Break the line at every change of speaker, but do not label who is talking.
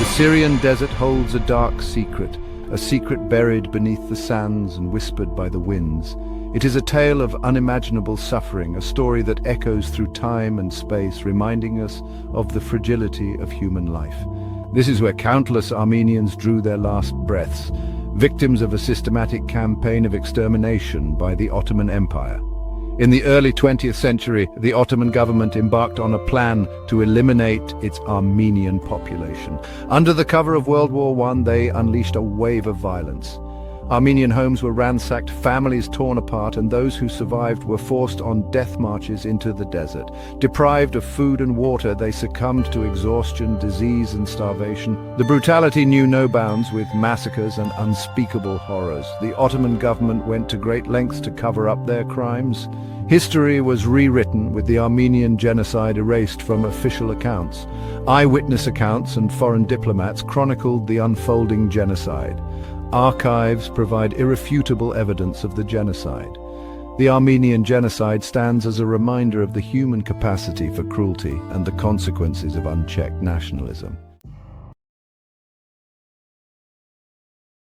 The Syrian desert holds a dark secret, a secret buried beneath the sands and whispered by the winds. It is a tale of unimaginable suffering, a story that echoes through time and space, reminding us of the fragility of human life. This is where countless Armenians drew their last breaths, victims of a systematic campaign of extermination by the Ottoman Empire. In the early 20th century, the Ottoman government embarked on a plan to eliminate its Armenian population. Under the cover of World War I, they unleashed a wave of violence. Armenian homes were ransacked, families torn apart, and those who survived were forced on death marches into the desert. Deprived of food and water, they succumbed to exhaustion, disease, and starvation. The brutality knew no bounds, with massacres and unspeakable horrors. The Ottoman government went to great lengths to cover up their crimes. History was rewritten, with the Armenian genocide erased from official accounts. Eyewitness accounts and foreign diplomats chronicled the unfolding genocide. Archives provide irrefutable evidence of the genocide. The Armenian genocide stands as a reminder of the human capacity for cruelty and the consequences of unchecked nationalism.